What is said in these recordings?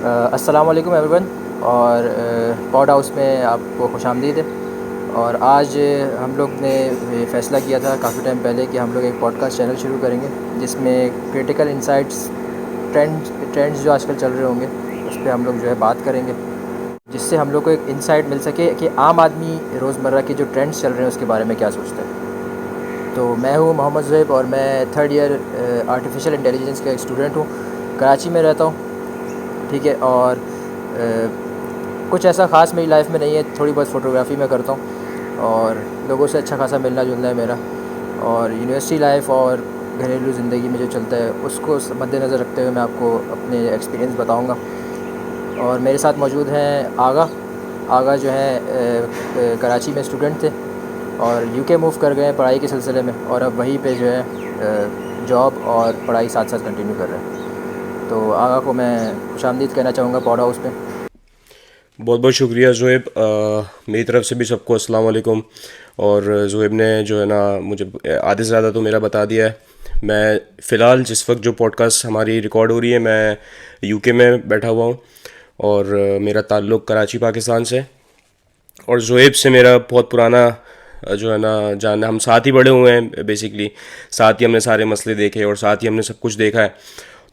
अस्सलाम वालेकुम एवरीवन और पॉड हाउस में आपको खुशामदीद है। और आज हम लोग ने फ़ैसला किया था काफ़ी टाइम पहले कि हम लोग एक पॉडकास्ट चैनल शुरू करेंगे जिसमें क्रिटिकल इंसाइट्स ट्रेंड्स जो आजकल चल रहे होंगे उस पे हम लोग जो है बात करेंगे, जिससे हम लोग को एक इंसाइट मिल सके कि आम आदमी रोज़मर्रा के जो ट्रेंड्स चल रहे हैं उसके बारे में क्या सोचता है। तो मैं हूँ मोहम्मद ज़ुहैब और मैं थर्ड ईयर आर्टिफिशियल इंटेलिजेंस का एक स्टूडेंट हूँ। कराची में रहता हूँ, ठीक है। और कुछ ऐसा ख़ास मेरी लाइफ में नहीं है, थोड़ी बहुत फ़ोटोग्राफ़ी मैं करता हूँ और लोगों से अच्छा खासा मिलना जुलना है मेरा। और यूनिवर्सिटी लाइफ और घरेलू ज़िंदगी में जो चलता है उसको मद्देनज़र रखते हुए मैं आपको अपने एक्सपीरियंस बताऊँगा। और मेरे साथ मौजूद हैं आगा जो है कराची में स्टूडेंट थे और यूके मूव कर गए हैं पढ़ाई के सिलसिले में, और अब वहीं पे जो है जॉब और पढ़ाई साथ साथ कंटिन्यू कर रहे हैं। तो आगा को मैं खुशामदीद कहना चाहूँगा पॉड हाउस पे। बहुत बहुत शुक्रिया ज़ुहैब। मेरी तरफ से भी सबको अस्सलाम वालेकुम। और ज़ुहैब ने जो है ना मुझे आधे से ज़्यादा तो मेरा बता दिया है। मैं फ़िलहाल जिस वक्त जो पॉडकास्ट हमारी रिकॉर्ड हो रही है मैं यूके में बैठा हुआ हूँ और मेरा ताल्लुक़ कराची पाकिस्तान से। और ज़ुहैब से मेरा बहुत पुराना जो है ना जानना, हम साथ ही बड़े हुए हैं बेसिकली, साथ ही हमने सारे मसले देखे और साथ ही हमने सब कुछ देखा है।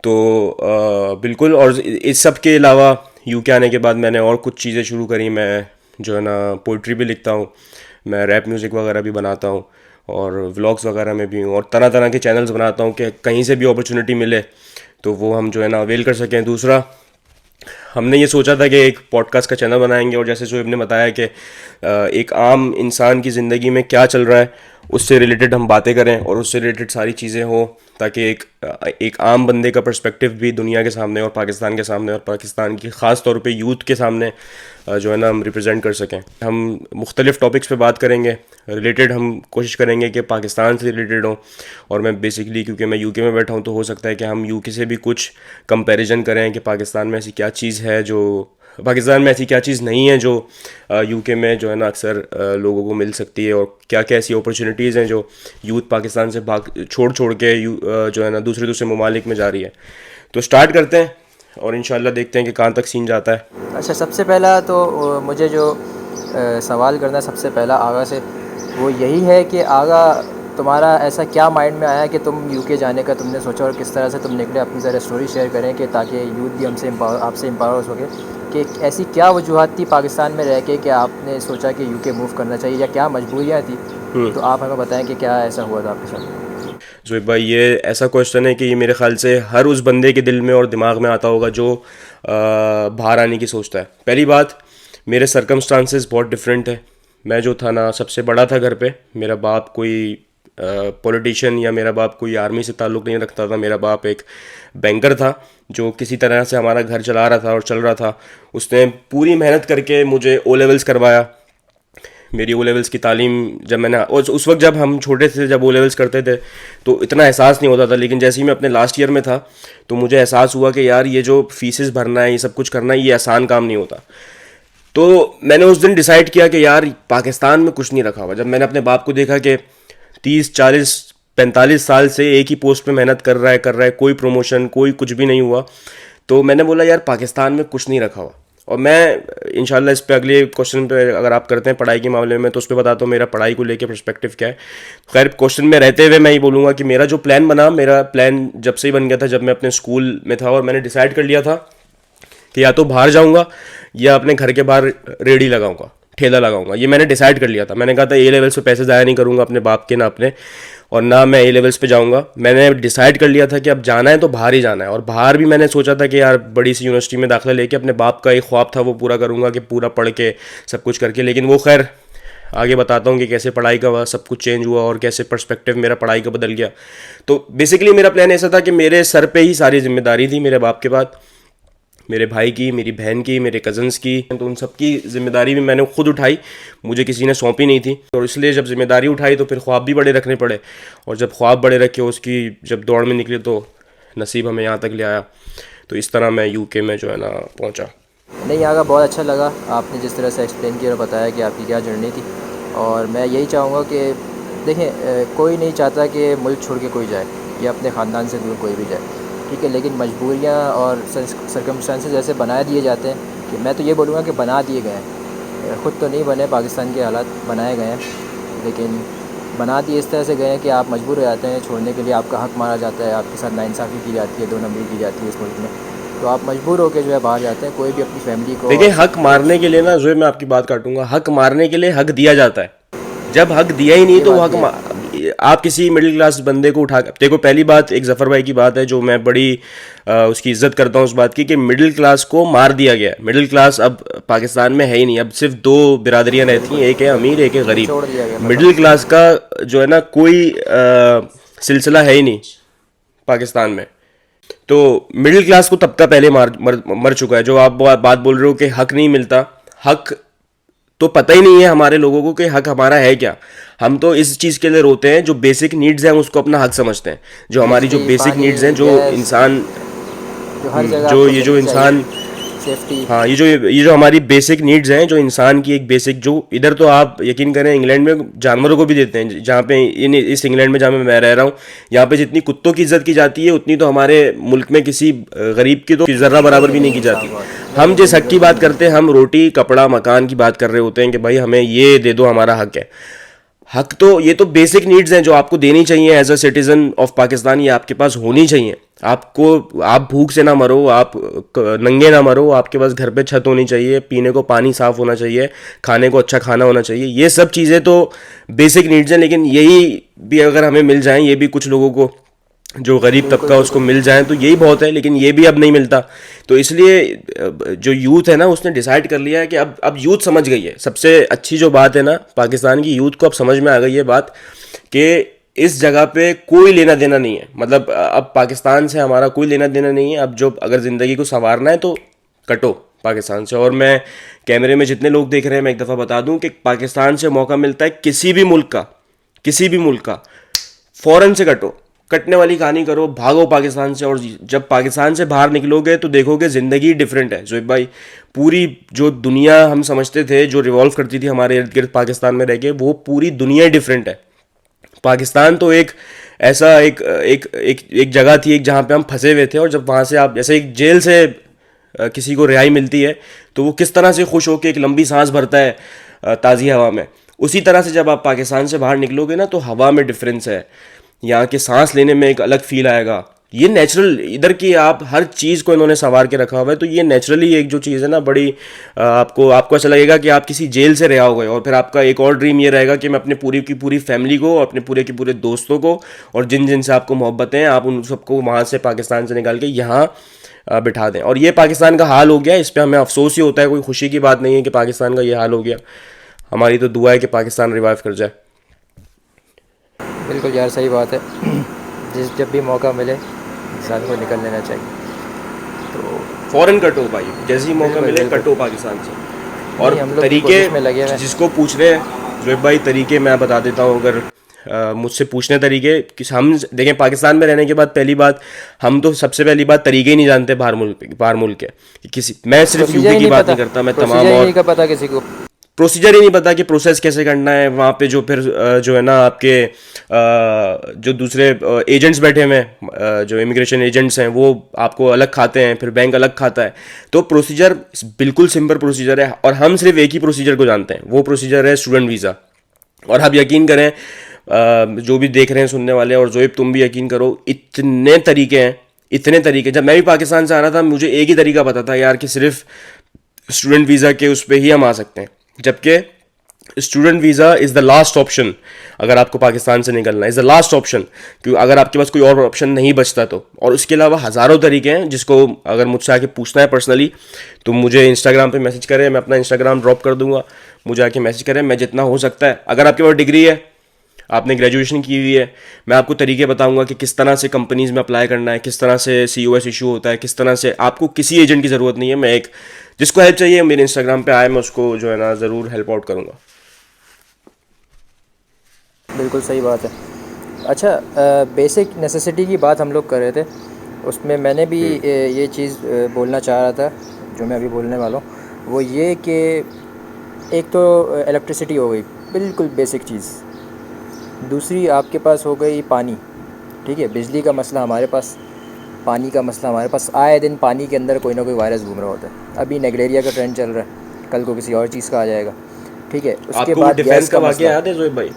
तो बिल्कुल। और इस सब के अलावा यूके आने के बाद मैंने और कुछ चीज़ें शुरू करी। मैं जो है ना पोइट्री भी लिखता हूँ, मैं रैप म्यूज़िक वगैरह भी बनाता हूँ और व्लॉग्स वगैरह में भी हूँ और तरह तरह के चैनल्स बनाता हूँ कि कहीं से भी अपॉर्चुनिटी मिले तो वो हम जो है ना अवेल कर सकें। दूसरा, हमने ये सोचा था कि एक पॉडकास्ट का चैनल बनाएंगे और जैसे शोएब ने बताया कि एक आम इंसान की ज़िंदगी में क्या चल रहा है उससे रिलेटेड हम बातें करें और उससे रिलेटेड सारी चीज़ें हों, ताकि एक आम बंदे का पर्सपेक्टिव भी दुनिया के सामने और पाकिस्तान के सामने और पाकिस्तान की ख़ास तौर पे यूथ के सामने जो है ना हम रिप्रेजेंट कर सकें। हम मुख्तलिफ़ टॉपिक्स पे बात करेंगे रिलेटेड, हम कोशिश करेंगे कि पाकिस्तान से रिलेटेड हों। और मैं बेसिकली क्योंकि मैं यूके में बैठा हूँ तो हो सकता है कि हम यूके से भी कुछ कंपैरिजन करें कि पाकिस्तान में ऐसी क्या चीज़ है जो पाकिस्तान में ऐसी क्या चीज़ नहीं है जो यूके में जो है ना अक्सर लोगों को मिल सकती है, और क्या क्या ऐसी अपॉर्चुनिटीज़ हैं जो यूथ पाकिस्तान से भाग छोड़ छोड़ के जो है ना दूसरे दूसरे ममालिक में जा रही है। तो स्टार्ट करते हैं और इंशाल्लाह देखते हैं कि कहाँ तक सीन जाता है। अच्छा, सबसे पहला तो मुझे जो सवाल करना है सबसे पहला आगा से, वो यही है कि आगा, तुम्हारा ऐसा क्या माइंड में आया कि तुम यूके जाने का तुमने सोचा, और किस तरह से तुम निकले? अपनी ज़रा स्टोरी शेयर करें कि ताकि यूथ भी आपसे एम्पावर हो सके कि ऐसी क्या वजूहत थी पाकिस्तान में रह के कि आपने सोचा कि यूके मूव करना चाहिए, या क्या मजबूरियाँ थी? तो आप हमें बताएं कि क्या ऐसा हुआ था आपके साथ। जोएब भाई, ये ऐसा क्वेश्चन है कि ये मेरे ख्याल से हर उस बंदे के दिल में और दिमाग में आता होगा जो बाहर आने की सोचता है। पहली बात, मेरे सर्कमस्टांसेस बहुत डिफरेंट है। मैं जो था ना सबसे बड़ा था घर पे। मेरा बाप कोई पॉलिटिशियन या मेरा बाप कोई आर्मी से ताल्लुक़ नहीं रखता था। मेरा बाप एक बैंकर था जो किसी तरह से हमारा घर चला रहा था और चल रहा था। उसने पूरी मेहनत करके मुझे ओ लेवल्स करवाया। मेरी ओ लेवल्स की तालीम जब मैंने उस वक्त जब हम छोटे थे, जब ओ लेवल्स करते थे तो इतना एहसास नहीं होता था, लेकिन जैसे ही मैं अपने लास्ट ईयर में था तो मुझे एहसास हुआ कि यार ये जो फीसेस भरना है, ये सब कुछ करना है, ये आसान काम नहीं होता। तो मैंने उस दिन डिसाइड किया कि यार पाकिस्तान में कुछ नहीं रखा हुआ। जब मैंने अपने बाप को देखा कि 30 40 45 साल से एक ही पोस्ट पे मेहनत कर रहा है, कोई प्रमोशन कोई कुछ भी नहीं हुआ, तो मैंने बोला यार पाकिस्तान में कुछ नहीं रखा हुआ। और मैं इंशाल्लाह इस पे अगले क्वेश्चन पे अगर आप करते हैं पढ़ाई के मामले में तो उस पर बताता हूँ मेरा पढ़ाई को लेके पर्सपेक्टिव क्या है। खैर, क्वेश्चन में रहते हुए मैं ये बोलूँगा कि मेरा जो प्लान बना, मेरा प्लान जब से ही बन गया था जब मैं अपने स्कूल में था, और मैंने डिसाइड कर लिया था कि या तो बाहर जाऊँगा या अपने घर के बाहर रेडी लगाऊंगा, ठेला लगाऊंगा। ये मैंने डिसाइड कर लिया था। मैंने कहा था ए लेवल्स पे पैसे ज़ाया नहीं करूँगा अपने बाप के ना अपने, और ना मैं ए लेवल्स पे जाऊँगा। मैंने डिसाइड कर लिया था कि अब जाना है तो बाहर ही जाना है। और बाहर भी मैंने सोचा था कि यार बड़ी सी यूनिवर्सिटी में दाखिला लेके अपने बाप का एक ख्वाब था वो पूरा करूँगा कि पूरा पढ़ के सब कुछ करके। लेकिन वो खैर आगे बताता हूँ कि कैसे पढ़ाई का सब कुछ चेंज हुआ और कैसे पर्सपेक्टिव मेरा पढ़ाई का बदल गया। तो बेसिकली मेरा प्लान ऐसा था कि मेरे सर पे ही सारी जिम्मेदारी थी, मेरे बाप के बाद मेरे भाई की, मेरी बहन की, मेरे कज़न्स की। तो उन सब की ज़िम्मेदारी भी मैंने खुद उठाई, मुझे किसी ने सौंपी नहीं थी। और इसलिए जब जिम्मेदारी उठाई तो फिर ख्वाब भी बड़े रखने पड़े, और जब ख्वाब बड़े रखे उसकी जब दौड़ में निकले तो नसीब हमें यहाँ तक ले आया। तो इस तरह मैं यूके में जो है ना पहुँचा। नहीं आगा, बहुत अच्छा लगा आपने जिस तरह से एक्सप्लेन किया और बताया कि आपकी क्या जर्नी थी। और मैं यही चाहूँगा कि देखें, कोई नहीं चाहता कि मुल्क छोड़ के कोई जाए या अपने ख़ानदान से दूर कोई भी जाए, ठीक है, लेकिन मजबूरियाँ और सर्कमस्टांसेस ऐसे बना दिए जाते हैं कि मैं तो ये बोलूँगा कि बना दिए गए हैं, ख़ुद तो नहीं बने, पाकिस्तान के हालात बनाए गए हैं, लेकिन बना दिए इस तरह से गए हैं कि आप मजबूर हो जाते हैं छोड़ने के लिए। आपका हक़ मारा जाता है, आपके साथ नाइंसाफ़ी की जाती है, 2 नंबरी की जाती है इस मुल्क में, तो आप मजबूर होकर जो है बाहर जाते हैं। कोई भी अपनी फैमिली को देखिए, हक मारने के लिए ना जो मैं आपकी बात काटूंगा, हक मारने के लिए हक दिया जाता है। जब हक दिया ही नहीं ये तो वो बात हक भी है। आप किसी मिडिल क्लास बंदे को उठा, देखो पहली बात एक जफर भाई की बात है जो मैं बड़ी उसकी इज्जत करता हूँ उस बात की, कि मिडिल क्लास को मार दिया गया है। मिडिल क्लास अब पाकिस्तान में है ही नहीं, अब सिर्फ 2 बिरादरियां रहती बिल्कुल, हैं, एक है अमीर एक है गरीब। निचोड़ दिया गया ख़त्म। मिडिल क्लास का जो है ना कोई सिलसिला है ही नहीं पाकिस्तान में। तो मिडिल क्लास को तबका पहले मर चुका है। जो आप बात बोल रहे हो कि हक नहीं मिलता, हक तो पता ही नहीं है हमारे लोगों को कि हक हमारा है क्या। हम तो इस चीज़ के लिए रोते हैं, जो बेसिक नीड्स हैं उसको अपना हक समझते हैं। जो हमारी जो बिजली, बेसिक पानी, नीड्स हैं, जो गैस, इंसान, जो हर जगह जो आपको ये जो मिलनी चाहिए, इंसान, सेफ्टी। हाँ ये जो हमारी बेसिक नीड्स हैं, जो इंसान की एक बेसिक, जो इधर तो आप यकीन करें इंग्लैंड में जानवरों को भी देते हैं, जहाँ पे इस इंग्लैंड में जहाँ पे मैं रह रहा हूँ, यहाँ पे जितनी कुत्तों की इज्जत की जाती है उतनी तो हमारे मुल्क में किसी गरीब की तो ज़र्रा बराबर भी नहीं की जाती। हम जिस हक की बात करते हैं, हम रोटी कपड़ा मकान की बात कर रहे होते हैं कि भाई हमें ये दे दो, हमारा हक है। हक तो ये तो बेसिक नीड्स हैं जो आपको देनी चाहिए as a citizen of Pakistan, ये आपके पास होनी चाहिए। आपको, आप भूख से ना मरो, आप नंगे ना मरो, आपके पास घर पे छत होनी चाहिए, पीने को पानी साफ होना चाहिए, खाने को अच्छा खाना होना चाहिए। ये सब चीज़ें तो बेसिक नीड्स हैं, लेकिन यही भी अगर हमें मिल जाएं, ये भी कुछ लोगों को जो गरीब बिल्कुल, तबका उसको बिल्कुल। मिल जाए तो यही बहुत है, लेकिन ये भी अब नहीं मिलता। तो इसलिए जो यूथ है ना उसने डिसाइड कर लिया है कि अब यूथ समझ गई है। सबसे अच्छी जो बात है ना, पाकिस्तान की यूथ को अब समझ में आ गई है बात कि इस जगह पे कोई लेना देना नहीं है। मतलब अब पाकिस्तान से हमारा कोई लेना देना नहीं है। अब जो अगर ज़िंदगी को संवारना है तो कटो पाकिस्तान से। और मैं कैमरे में जितने लोग देख रहे हैं, मैं एक दफ़ा बता दूं कि पाकिस्तान से मौका मिलता है किसी भी मुल्क का, किसी भी मुल्क का, फ़ौरन से कटो, कटने वाली कहानी करो, भागो पाकिस्तान से। और जब पाकिस्तान से बाहर निकलोगे तो देखोगे ज़िंदगी डिफरेंट है जोएब भाई। पूरी जो दुनिया हम समझते थे जो रिवॉल्व करती थी हमारे इर्द गिर्द पाकिस्तान में रह के, वो पूरी दुनिया डिफरेंट है। पाकिस्तान तो एक ऐसा एक जगह थी, एक जहाँ पे हम फंसे हुए थे, और जब वहाँ से आप, जैसे एक जेल से किसी को रिहाई मिलती है तो वो किस तरह से खुश होकर एक लंबी सांस भरता है ताज़ी हवा में, उसी तरह से जब आप पाकिस्तान से बाहर निकलोगे ना तो हवा में डिफरेंस है। यहाँ के सांस लेने में एक अलग फील आएगा। ये नेचुरल, इधर की आप हर चीज़ को इन्होंने संवार के रखा हुआ है। तो ये नेचुरली एक जो चीज़ है ना बड़ी, आपको ऐसा लगेगा कि आप किसी जेल से रिहा हो गए। और फिर आपका एक और ड्रीम ये रहेगा कि मैं अपने पूरी की पूरी फैमिली को, अपने पूरे के पूरे दोस्तों को, और जिन जिन से आपको मोहब्बतें हैं, आप उन सबको वहाँ से पाकिस्तान से निकाल के यहाँ बिठा दें। और ये पाकिस्तान का हाल हो गया, इस पर हमें अफसोस ही होता है, कोई खुशी की बात नहीं है कि पाकिस्तान का ये हाल हो गया। हमारी तो दुआ है कि पाकिस्तान रिवाइव कर जाए। बिल्कुल यार, सही बात है। जब भी मौका मिले इंसान को निकल लेना चाहिए। तो फॉरेन कटो भाई, जैसे ही मौका बिल्कुल, मिले बिल्कुल। कटो पाकिस्तान से। और नहीं, हम लोग भी तरीके, कोशिश में लगे हुए हैं। जिसको पूछ रहे हैं जोएब भाई, तरीके मैं बता देता हूँ। अगर मुझसे पूछने तरीके कि हम देखें, पाकिस्तान में रहने के बाद पहली बात, हम तो सबसे पहली बात तरीके ही नहीं जानते बाहर मुल्क के किसी। मैं सिर्फ प्रोसीजर यूपी ही की नहीं बात पता, नहीं करता, मैं प्रोसीजर तमाम ही और नहीं का पता किसी को। प्रोसीजर ही नहीं पता कि प्रोसेस कैसे करना है वहाँ पे। जो फिर जो है ना आपके जो दूसरे एजेंट्स बैठे हुए हैं, जो इमिग्रेशन एजेंट्स हैं, वो आपको अलग खाते हैं, फिर बैंक अलग खाता है। तो प्रोसीजर बिल्कुल सिंपल प्रोसीजर है, और हम सिर्फ एक ही प्रोसीजर को जानते हैं, वो प्रोसीजर है स्टूडेंट वीज़ा। और आप यकीन करें, जो भी देख रहे हैं सुनने वाले, और जोएब तुम भी यकीन करो, इतने तरीके हैं, इतने तरीके। जब मैं भी पाकिस्तान से आ रहा था मुझे एक ही तरीका पता था यार, कि सिर्फ स्टूडेंट वीज़ा के उस पर ही हम आ सकते हैं। जबकि student visa is the last option. अगर आपको पाकिस्तान से निकलना इज़ द लास्ट ऑप्शन, क्योंकि अगर आपके पास कोई और ऑप्शन नहीं बचता तो। और उसके अलावा हज़ारों तरीके हैं, जिसको अगर मुझसे आके पूछना है पर्सनली तो मुझे इंस्टाग्राम पे मैसेज करें, मैं अपना इंस्टाग्राम ड्रॉप कर दूंगा, मुझे आके मैसेज करें। मैं जितना हो सकता है, अगर आपके पास डिग्री है, आपने ग्रेजुएशन की हुई है, मैं आपको तरीके बताऊंगा कि किस तरह से कंपनीज़ में अप्लाई करना है, किस तरह से COS इशू होता है, किस तरह से। आपको किसी एजेंट की ज़रूरत नहीं है। मैं एक, जिसको हेल्प चाहिए मेरे इंस्टाग्राम पे आए, मैं उसको जो है ना ज़रूर हेल्प आउट करूँगा। बिल्कुल सही बात है। अच्छा, बेसिक नेसेसिटी की बात हम लोग कर रहे थे, उसमें मैंने भी ये चीज़ बोलना चाह रहा था जो मैं अभी बोलने वाला हूँ। वो ये कि एक तो इलेक्ट्रिसिटी हो गई, बिल्कुल बेसिक चीज़। दूसरी आपके पास हो गई पानी, ठीक है, बिजली का मसला हमारे पास, पानी का मसला हमारे पास आए दिन पानी के अंदर कोई ना कोई वायरस घूम रहा होता है। अभी नेगलेरिया का ट्रेंड चल रहा है, कल को किसी और चीज़ का आ जाएगा। ठीक है, उसके आपको वो बाद डिफेंस गैस का का वाकया मसला। याद है जोएब भाई?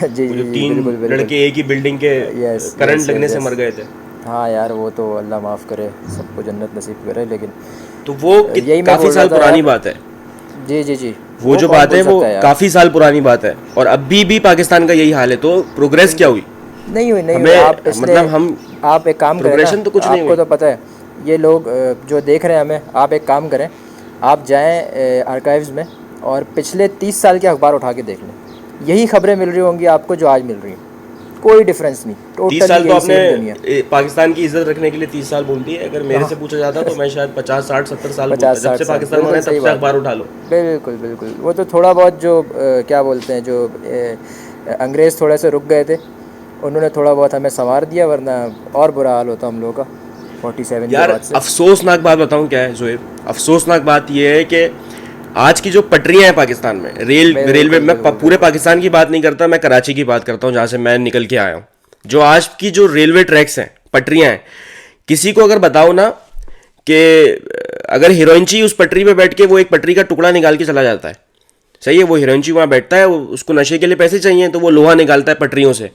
जी वो जी जो जी, 3 बिल्कुल बिल्कुल। लड़के एक ही बिल्डिंग के यस करंट यस लगने यस से यस। मर गए थे। हाँ यार, वो तो अल्लाह माफ़ करे, सबको जन्नत नसीब करे। लेकिन तो वो यही मैं काफी बोल रहा साल था पुरानी यार। बात है। जी जी जी। वो वो जो कौन बात भूल है वो सकता है यार। काफी साल पुरानी बात है, और अभी भी पाकिस्तान का यही हाल है। तो प्रोग्रेस क्या बिल्कुल। हुई? नहीं हुई, नहीं हुई। आप हमें पिछले, मतलब हम आप एक काम करें ना, प्रोग्रेशन तो कुछ नहीं आपको हुई। तो पता है ये लोग जो देख रहे हैं हमें, आप एक काम करें, आप जाएं आर्काइव्स में और पिछले 30 साल के अखबार उठा के देख लें। यही खबरें मिल रही होंगी आपको जो आज मिल रही हैं, कोई डिफरेंस नहीं, 30 टोटली साल तो यही आपने सेम दुनिया। पाकिस्तान की इज्जत रखने के लिए 30 साल बोल दिए। अगर मेरे से हाँ। पूछा जाता तो मैं शायद 50 60 70 साल बोलता। पचास जब साठ से साल पाकिस्तान बना बिल्कुल है तब सही से बात है। अखबार उठा लो। बिल्कुल बिल्कुल। वो तो थोड़ा बहुत जो क्या बोलते हैं, जो अंग्रेज़ थोड़े से रुक गए थे, उन्होंने थोड़ा बहुत हमें संवार दिया, वरना और बुरा हाल होता हम लोगों का 47 के यार बाद से। अफसोसनाक बात बताऊं क्या है जोएब? अफसोसनाक बात यह है कि आज की जो पटरियां हैं पाकिस्तान में, रेलवे बिल्कुल में, बिल्कुल पूरे बिल्कुल। पाकिस्तान की बात नहीं करता, मैं कराची की बात करता हूं जहां से मैं निकल के आया हूं। जो आज की जो रेलवे ट्रैक्स हैं, पटरियां हैं, किसी को अगर बताओ ना कि अगर हीरोइनची उस पटरी पे बैठ के वो एक पटरी का टुकड़ा निकाल के चला जाता है, सही है, वो हीरोइनची वहां बैठता है, उसको नशे के लिए पैसे चाहिए तो वो लोहा निकालता है पटरियों से।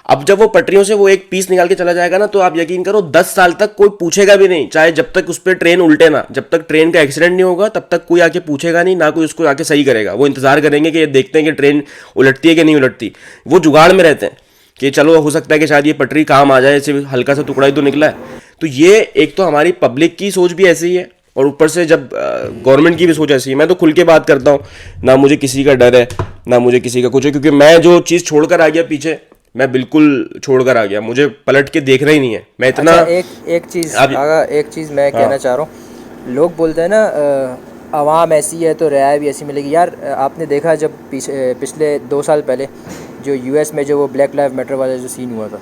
अब जब वो पटरियों से वो एक पीस निकाल के चला जाएगा ना, तो आप यकीन करो 10 साल तक कोई पूछेगा भी नहीं, चाहे जब तक उस पर ट्रेन उल्टे ना, जब तक ट्रेन का एक्सीडेंट नहीं होगा तब तक कोई आके पूछेगा नहीं, ना कोई उसको आके सही करेगा। वो इंतजार करेंगे कि ये देखते हैं कि ट्रेन उलटती है कि नहीं उलटती। वो जुगाड़ में रहते हैं कि चलो हो सकता है कि शायद ये पटरी काम आ जाए, इसे हल्का सा टुकड़ा ही तो निकला है। तो ये एक तो हमारी पब्लिक की सोच भी ऐसी ही है, और ऊपर से जब गवर्नमेंट की भी सोच ऐसी है। मैं तो खुल के बात करता हूँ, ना मुझे किसी का डर है ना मुझे किसी का कुछ है, क्योंकि मैं जो चीज़ छोड़कर आ गया पीछे, मैं बिल्कुल छोड़कर आ गया, मुझे पलट के देखना ही नहीं है। मैं इतना अच्छा, एक एक चीज़ आप आगा, एक चीज़ मैं हाँ कहना चाह रहा हूँ। लोग बोलते हैं ना आवाम ऐसी है तो रियायत भी ऐसी मिलेगी। यार आपने देखा जब पिछले 2 साल पहले जो यूएस में जो वो ब्लैक लाइव मैटर वाला जो सीन हुआ था,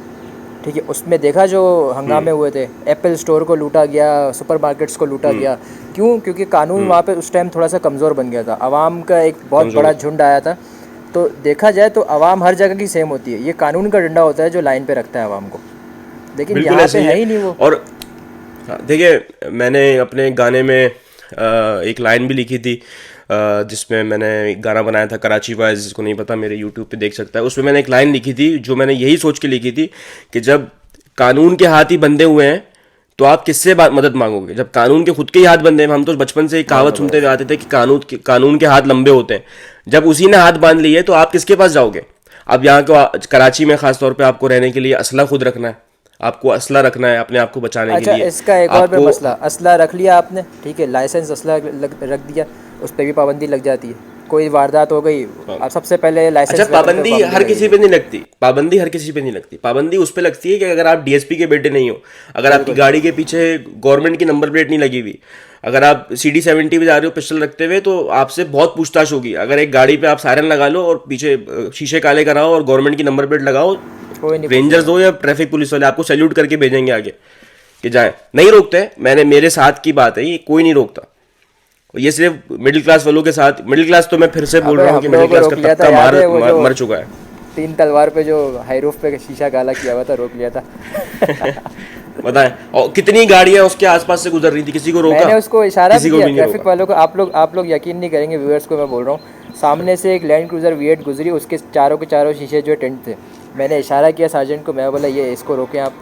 ठीक है, उसमें देखा जो हंगामे हुए थे, एप्पल स्टोर को लूटा गया, सुपरमार्केट्स को लूटा गया। क्यों? क्योंकि कानून वहाँ पे उस टाइम थोड़ा सा कमज़ोर बन गया था, आवाम का एक बहुत बड़ा कमजोर, झुंड आया था। तो देखा जाए तो आवाम हर जगह की सेम होती है, ये कानून का डंडा होता है जो लाइन पे रखता है आवाम को, लेकिन बिल्कुल यहाँ ऐसे पे ही है है। ही नहीं वो। और हाँ, देखिए मैंने अपने गाने में एक लाइन भी लिखी थी, जिसमें मैंने एक गाना बनाया था कराची बॉयज, जिसको नहीं पता मेरे यूट्यूब पे देख सकता है। उसमें मैंने एक लाइन लिखी थी जो मैंने यही सोच के लिखी थी कि जब कानून के हाथ ही बंधे हुए हैं तो आप किससे मदद मांगोगे, जब कानून के खुद के ही हाथ बंधे हैं। हम तो बचपन से एक कहावत बस सुनते हुए बस। आते थे कि कानून के हाथ लंबे होते हैं। जब उसी ने हाथ बांध लिए तो आप किसके पास जाओगे? अब यहाँ को कराची में खास तौर पे आपको रहने के लिए असला खुद रखना है, आपको असला रखना है अपने आप को बचाने के अच्छा, लिए। इसका एक और भी आपको मसला, असला रख लिया आपने, ठीक है, लाइसेंस असला रख दिया, उस पर भी पाबंदी लग जाती है। कोई वारदात हो गई, अब सबसे पहले अच्छा, लाइसेंस वेपन पे पाबंदी पाबंदी हर किसी लगेगी। पे नहीं लगती, पाबंदी हर किसी पे नहीं लगती। पाबंदी उस पे लगती है कि अगर आप डीएसपी के बेटे नहीं हो, अगर आपकी बिल्कुल। गाड़ी के पीछे गवर्नमेंट की नंबर प्लेट नहीं लगी हुई, अगर आप CD 70 पे जा रहे हो पिस्टल रखते हुए, तो आपसे बहुत पूछताछ होगी। अगर एक गाड़ी पे आप सायरन लगा लो और पीछे शीशे काले कराओ और गवर्नमेंट की नंबर प्लेट लगाओ, कोई नहीं रेंजर्स पूछेगा। हो या ट्रैफिक पुलिस वाले आपको सैल्यूट करके भेजेंगे आगे कि जाए, नहीं रोकते। मैंने मेरे साथ की बात है, ये कोई नहीं रोकता। ये सिर्फ मिडिल क्लास वालों के साथ, मिडिल क्लास तो मैं फिर से बोल अबे रहा हूँ कि हम मिडिल लोगों को क्लास रोक का लिया था, तबका याद है वो जो मर चुका है। 3 तलवार पे जो हाई रूफ पे शीशा काला किया हुआ था, रोक लिया था। बताएं, और कितनी गाड़ियां उसके आसपास से गुजर रही थी, किसी को रोका? मैंने उसको इशारा भी किसी को किया भी नहीं ट्रैफिक रोका। वालों को। आप लोग यकीन नहीं करेंगे, व्यूअर्स को मैं बोल रहा हूँ, सामने से एक लैंड क्रूजर V8 गुजरी, उसके चारों के चारों शीशे जो टेंट थे। मैंने इशारा किया सार्जेंट को, मैं बोला ये इसको रोकें आप,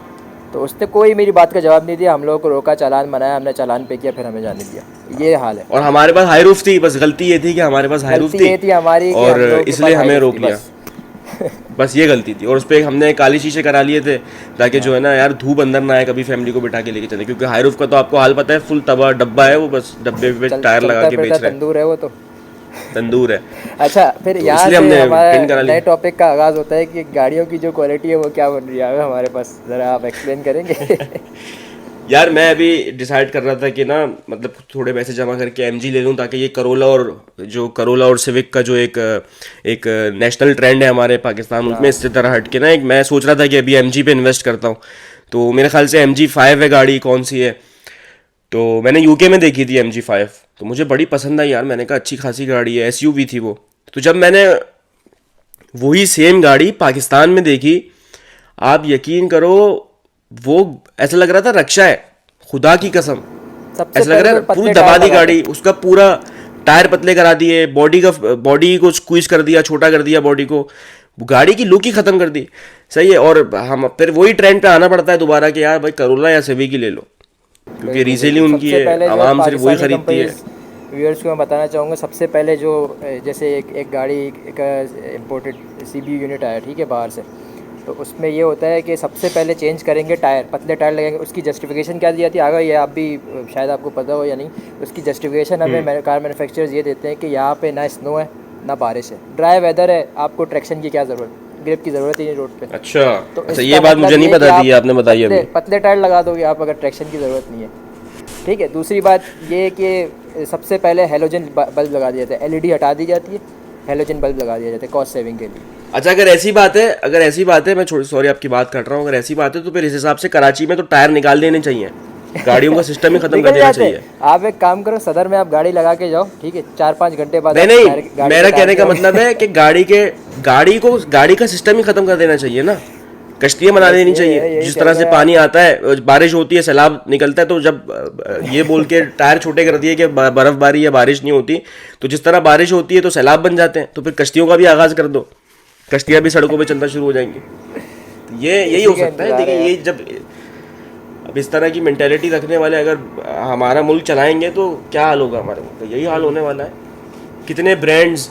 तो उसने कोई मेरी बात का जवाब नहीं दिया। हम लोगों को रोका, चालान बनाया, हमने चालान पे किया, फिर हमें जाने दिया। ये हाल है। और हमारे पास हाई रूफ थी, बस गलती ये थी कि हमारे पास हाई रूफ गलती थी ये थी हमारी कि और हम लोगों के इसलिए पास हाई हमें रूफ रोक थी लिया। बस। बस ये गलती थी। और उस पर हमने काली शीशे करा लिए थे ताकि जो है ना यार, धूप अंदर ना आए, कभी फैमिली को बिठा के लेके चले, क्योंकि हाई रूफ का तो आपको हाल पता है, फुल तवा डब्बा है वो, बस डब्बे पे टायर लगा चलता के फिरता बेच रहे हैं, तंदूर है वो तो। तंदूर है। अच्छा, फिर तो यहाँ इसलिए से हमने हमारा टिन करा नए लिया। टॉपिक का आगाज़ होता है कि गाड़ियों की जो क्वालिटी है वो क्या बन रही है हमारे पास, ज़रा आप एक्सप्लेन करेंगे? यार मैं अभी डिसाइड कर रहा था कि ना, मतलब थोड़े पैसे जमा करके एमजी ले लूं, ताकि ये करोला और सिविक का जो एक नेशनल ट्रेंड है हमारे पाकिस्तान, उसमें हाँ। इससे तरह हट के ना, एक मैं सोच रहा था कि अभी एमजी पे इन्वेस्ट करता हूँ। तो मेरे ख्याल से MG5 है गाड़ी, कौन सी है, तो मैंने यूके में देखी थी MG5, तो मुझे बड़ी पसंद आई यार। मैंने कहा अच्छी खासी गाड़ी है, SUV थी वो। तो जब मैंने वही सेम गाड़ी पाकिस्तान में देखी, आप यकीन करो, वो ऐसा लग रहा था रक्षा है, खुदा की कसम। सबसे ऐसा लग रहा पहले है तो पूरी पतले दबा टायर दी लगाते गाड़ी, उसका पूरा टायर पतले करा दिए, बॉडी को स्क्वीज कर दिया, छोटा कर दिया बॉडी को, गाड़ी की लुक ही खत्म कर दी। सही है। और हम फिर वही ट्रेंड पे आना पड़ता है दोबारा कि यार भाई करोला या सिविक ही ले लो, क्योंकि बिल्कुल रीसेल ही बिल्कुल। उनकी सबसे है, पहले जो है आवाम सिर्फ वही पाकिस्तानी खरीदती है। कंपनीज व्यूअर्स को मैं बताना चाहूँगा, सबसे पहले जो जैसे एक गाड़ी का इम्पोर्टेड CBU यूनिट आया, ठीक है, बाहर से, तो उसमें ये होता है कि सबसे पहले चेंज करेंगे टायर, पतले टायर लगेंगे। उसकी जस्टिफिकेशन क्या दी जाती है, आगे ये आप भी शायद आपको पता हो या नहीं, उसकी जस्टिफिकेशन हमें कार मैन्युफैक्चरर्स ये देते हैं कि यहाँ पे ना स्नो है ना बारिश है, ड्राई वेदर है, आपको ट्रैक्शन की क्या ज़रूरत, ग्रिप की ज़रूरत ही नहीं रोड पे। अच्छा तो अच्छा, इसका ये बात मतलब मुझे नहीं ये कि पता थी, आप ये आपने बताई अभी। पतले टायर लगा दोगे आप अगर ट्रैक्शन की ज़रूरत नहीं है, ठीक है। दूसरी बात ये कि सबसे पहले हेलोजन बल्ब लगा दिया जाता है, LED हटा दी जाती है, हेलोजन बल्ब लगा दिया जाता है कॉस्ट सेविंग के लिए। अच्छा, अगर ऐसी बात है, मैं सॉरी आपकी बात काट रहा हूँ, अगर ऐसी बात है तो फिर इस हिसाब से कराची में तो टायर निकाल देने चाहिए, गाड़ियों का सिस्टम ही खत्म कर निकल देना जाते हैं। चाहिए। आप एक काम करो, सदर में आप गाड़ी लगा के जाओ, ठीक है, 4-5 घंटे बाद नहीं आप नहीं, गाड़ी मेरा के कहने टायर का में मतलब है कि गाड़ी का सिस्टम ही खत्म कर देना चाहिए ना, कश्तियां बना बस देनी ये चाहिए। है, यही जिस चल तरह से रहा है पानी आप। आता है, बारिश होती है, सैलाब निकलता है, तो जब ये बोल के टायर छोटे कर दिए कि बर्फबारी या बारिश नहीं होती, तो जिस तरह बारिश होती है तो सैलाब बन जाते हैं, तो फिर कश्तियों का भी आगाज कर दो, कश्तियां भी सड़कों पे चलना शुरू हो जाएंगी। तो ये यही इसी हो का सकता है। इंतजार देखिए, है ये यार। जब अब इस तरह की मेंटेलिटी रखने वाले अगर हमारा मुल्क चलाएंगे तो क्या हाल होगा हमारे मुल्क का, यही हाल होने वाला है। कितने ब्रांड्स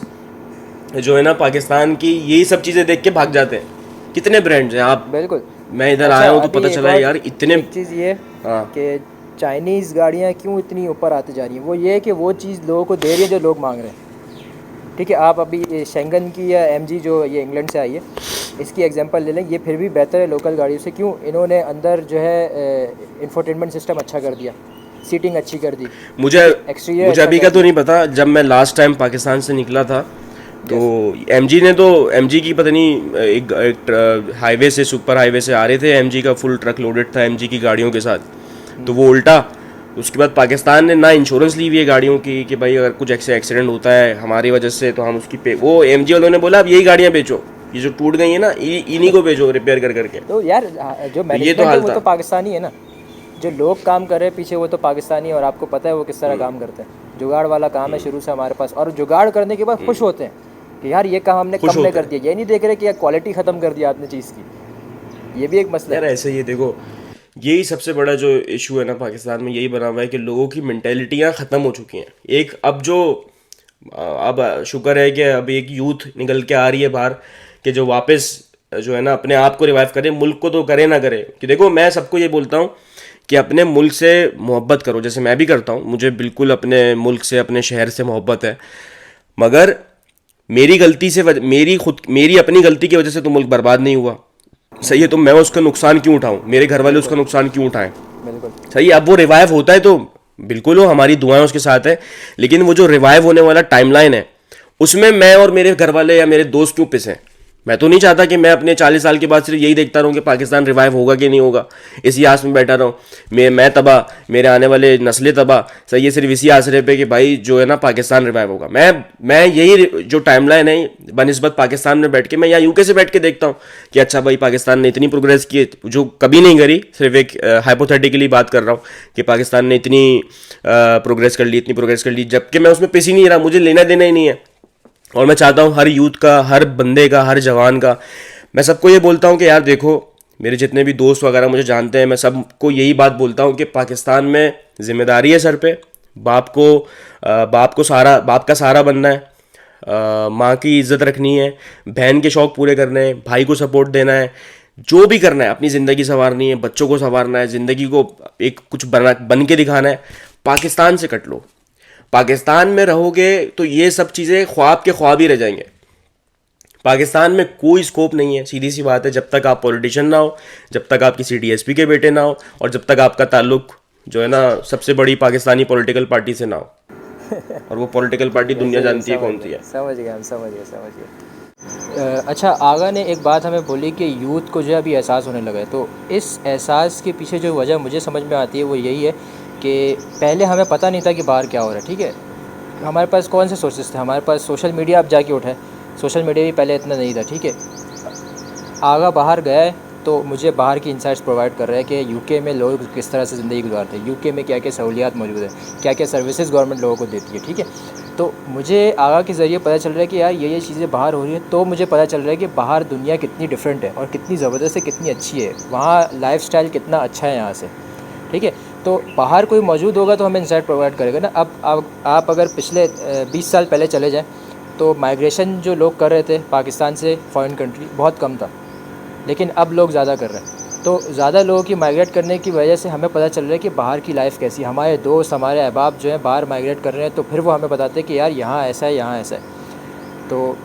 जो है ना पाकिस्तान की, यही सब चीज़ें देख के भाग जाते हैं। कितने ब्रांड्स हैं आप, बिल्कुल। मैं इधर अच्छा, आया हूँ तो अभी पता एक चला है और यार इतने। एक चीज़ ये हाँ। कि चाइनीज़ गाड़ियाँ क्यों इतनी ऊपर आती जा रही हैं, वो ये है कि वो चीज़ लोगों को दे रही है जो लोग मांग रहे हैं, ठीक है। आप अभी ये शेंगन की या MG जो ये इंग्लैंड से आई है, इसकी एग्जांपल ले लें, ये फिर भी बेहतर है लोकल गाड़ियों से। क्यों? इन्होंने अंदर जो है इंफोटेनमेंट सिस्टम अच्छा कर दिया, सीटिंग अच्छी कर दी, मुझे एक्सटीरियर मुझे अच्छा अभी कर का तो दिया। नहीं पता, जब मैं लास्ट टाइम पाकिस्तान से निकला था तो यस। एमजी की पता नहीं, एक हाईवे से, सुपर हाईवे से आ रहे थे, एमजी का फुल ट्रक लोडेड था एमजी की गाड़ियों के साथ, तो वो उल्टा। उसके बाद पाकिस्तान ने ना इंश्योरेंस ली हुई है गाड़ियों की कि भाई अगर कुछ ऐसे एक्सीडेंट होता है हमारी वजह से तो हम उसकी पे, वो एमजी वालों ने बोला अब यही गाड़ियाँ बेचो, ये जो टूट गई है ना इन्हीं को बेचो रिपेयर कर करके। तो यार जो तो ये तो मैनेजमेंट है हाल वो था। तो पाकिस्तानी है ना, जो लोग काम कर रहे हैं पीछे वो तो पाकिस्तानी है, और आपको पता है वो किस तरह काम करते हैं। जुगाड़ वाला काम है शुरू से हमारे पास, और जुगाड़ करने के बाद खुश होते हैं कि यार ये काम हमने खुश कम में होते कर हैं दिया। ये नहीं देख रहे कि यार क्वालिटी ख़त्म कर दिया आपने चीज़ की, ये भी एक मसला यार। है। ऐसे ही देखो, यही सबसे बड़ा जो इशू है ना पाकिस्तान में, यही बना हुआ है कि लोगों की मेंटेलिटियाँ ख़त्म हो चुकी हैं। एक अब जो अब शुक्र है कि अब एक यूथ निकल के आ रही है बाहर, कि जो वापस जो है ना अपने आप को रिवाइव करे, मुल्क को तो करे ना करे। कि देखो, मैं सबको ये बोलता हूँ कि अपने मुल्क से मोहब्बत करो, जैसे मैं भी करता हूँ, मुझे बिल्कुल अपने मुल्क से, अपने शहर से मोहब्बत है, मगर मेरी गलती से, मेरी अपनी गलती की वजह से तो मुल्क बर्बाद नहीं हुआ। सही है, तो मैं उसका नुकसान क्यों उठाऊं, मेरे घर वाले उसका बिल्कुल नुकसान क्यों उठाएं। बिल्कुल। सही है, अब वो रिवाइव होता है तो बिल्कुल हो, हमारी दुआएं उसके साथ है, लेकिन वो जो रिवाइव होने वाला टाइमलाइन है उसमें मैं और मेरे घर वाले या मेरे दोस्त क्यों पिसे। मैं तो नहीं चाहता कि मैं अपने 40 साल के बाद सिर्फ यही देखता रहूं कि पाकिस्तान रिवाइव होगा कि नहीं होगा, इसी आस में बैठा रहूं। मैं तबाह, मेरे आने वाले नस्लें तबाह। सही है, सिर्फ इसी आसरे पे कि भाई जो है ना पाकिस्तान रिवाइव होगा। मैं यही जो टाइमलाइन है बनिस्बत पाकिस्तान में बैठ के, मैं यहाँ यूके से बैठ के देखता हूँ कि अच्छा भाई पाकिस्तान ने इतनी प्रोग्रेस की जो कभी नहीं करी। सिर्फ एक हाइपोथेटिकली बात कर रहा हूँ कि पाकिस्तान ने इतनी प्रोग्रेस कर ली, इतनी प्रोग्रेस कर ली, जबकि मैं उसमें पिस ही नहीं रहा, मुझे लेना देना ही नहीं है। और मैं चाहता हूँ हर यूथ का, हर बंदे का, हर जवान का, मैं सबको ये बोलता हूँ कि यार देखो, मेरे जितने भी दोस्त वगैरह मुझे जानते हैं, मैं सबको यही बात बोलता हूँ कि पाकिस्तान में जिम्मेदारी है सर पे। बाप का सहारा बनना है, माँ की इज्जत रखनी है, बहन के शौक पूरे करने हैं, भाई को सपोर्ट देना है, जो भी करना है, अपनी ज़िंदगी संवारनी है, बच्चों को संवारना है, ज़िंदगी को एक कुछ बन के दिखाना है। पाकिस्तान से कट लो, पाकिस्तान में रहोगे तो ये सब चीज़ें ख्वाब के ख्वाब ही रह जाएंगे। पाकिस्तान में कोई स्कोप नहीं है, सीधी सी बात है। जब तक आप पॉलिटिशियन ना हो, जब तक आप किसी DSP के बेटे ना हो, और जब तक आपका ताल्लुक जो है ना सबसे बड़ी पाकिस्तानी पॉलिटिकल पार्टी से ना हो, और वो पॉलिटिकल पार्टी दुनिया जानती है कौन सी है। समझ गया, हम समझ गए। अच्छा, आगा ने एक बात हमें बोली कि यूथ को जो है अभी एहसास होने लगा है, तो इस एहसास के पीछे जो वजह मुझे समझ में आती है वो यही है कि पहले हमें पता नहीं था कि बाहर क्या हो रहा है, ठीक है। हमारे पास कौन से सोर्सेज थे, हमारे पास सोशल मीडिया आप जाके उठाएं, सोशल मीडिया भी पहले इतना नहीं था, ठीक है। आगा बाहर गया है, तो मुझे बाहर की इंसाइट्स प्रोवाइड कर रहा है कि यूके में लोग किस तरह से ज़िंदगी गुजारते हैं, यूके में क्या क्या सहूलियात मौजूद है, क्या क्या सर्विसेज गवर्नमेंट लोगों को देती है। ठीक है, तो मुझे आगा के ज़रिए पता चल रहा है कि यार ये चीज़ें बाहर हो रही हैं, तो मुझे पता चल रहा है कि बाहर दुनिया कितनी डिफरेंट है और कितनी ज़बरदस्त है, कितनी अच्छी है, वहाँ लाइफस्टाइल कितना अच्छा है यहाँ से। ठीक है, तो बाहर कोई मौजूद होगा तो हमें इंसाइट प्रोवाइड करेगा ना। अब आप अगर पिछले 20 साल पहले चले जाएँ तो माइग्रेशन जो लोग कर रहे थे पाकिस्तान से फॉरेन कंट्री बहुत कम था, लेकिन अब लोग ज़्यादा कर रहे हैं। तो ज़्यादा लोगों की माइग्रेट करने की वजह से हमें पता चल रहा है कि बाहर की लाइफ कैसी है। हमारे दोस्त, हमारे अहबाब जो हैं बाहर माइग्रेट कर रहे हैं, तो फिर वो हमें बताते हैं कि यार यहाँ ऐसा है, यहाँ ऐसा है। तो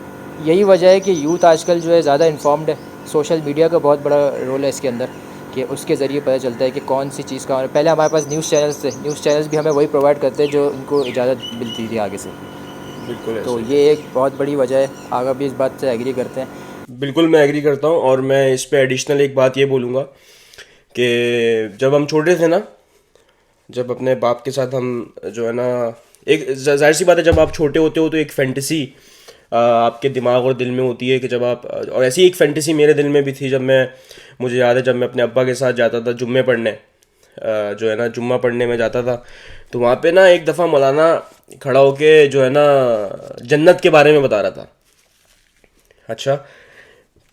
यही वजह है कि यूथ आजकल जो है ज़्यादा इन्फॉर्म्ड है। सोशल मीडिया का बहुत बड़ा रोल है इसके अंदर कि उसके ज़रिए पता चलता है कि कौन सी चीज़ का। पहले हमारे पास न्यूज़ चैनल्स थे, न्यूज़ चैनल्स भी हमें वही प्रोवाइड करते हैं जो उनको इजाज़त मिलती थी आगे से। बिल्कुल तो ऐसे। ये एक बहुत बड़ी वजह है। आगे भी इस बात से एग्री करते हैं। बिल्कुल मैं एग्री करता हूँ, और मैं इस पे एडिशनल एक बात ये बोलूँगा कि जब हम छोटे थे ना, जब अपने बाप के साथ हम जो है ना, एक जाहिर सी बात है, जब आप छोटे होते हो तो एक फैंटेसी आपके दिमाग और दिल में होती है कि जब आप, और ऐसी एक फैंटेसी मेरे दिल में भी थी जब मैं, मुझे याद है जब मैं अपने अब्बा के साथ जाता था जुम्मे पढ़ने, जो है ना जुम्मा पढ़ने में जाता था, तो वहाँ पे ना एक दफ़ा मौलाना खड़ा होके जो है ना जन्नत के बारे में बता रहा था। अच्छा,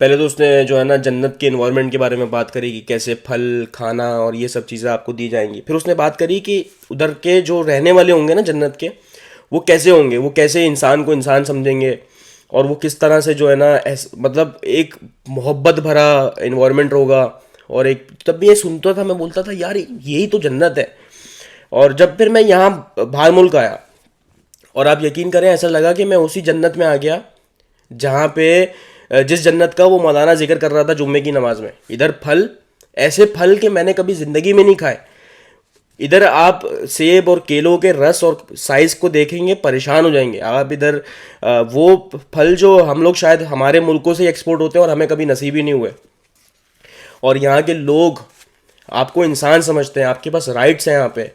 पहले तो उसने जो है ना जन्नत के इन्वायरमेंट के बारे में बात करी कि कैसे फल खाना और ये सब चीज़ें आपको दी जाएंगी। फिर उसने बात करी कि उधर के जो रहने वाले होंगे ना जन्नत के, वो कैसे होंगे, वो कैसे इंसान को इंसान समझेंगे, और वो किस तरह से जो है ना मतलब एक मोहब्बत भरा इन्वायरमेंट होगा। और एक तब भी ये सुनता था, मैं बोलता था यार यही तो जन्नत है। और जब फिर मैं यहाँ बाहर मुल्क आया, और आप यकीन करें ऐसा लगा कि मैं उसी जन्नत में आ गया जहाँ पे जिस जन्नत का वो मौलाना जिक्र कर रहा था जुम्मे की नमाज में। इधर फल, ऐसे फल के मैंने कभी ज़िंदगी में नहीं खाए। इधर आप सेब और केलों के रस और साइज़ को देखेंगे परेशान हो जाएंगे आप। इधर वो फल जो हम लोग शायद हमारे मुल्कों से एक्सपोर्ट होते हैं और हमें कभी नसीब ही नहीं हुए। और यहाँ के लोग आपको इंसान समझते हैं, आपके पास राइट्स हैं यहाँ पे।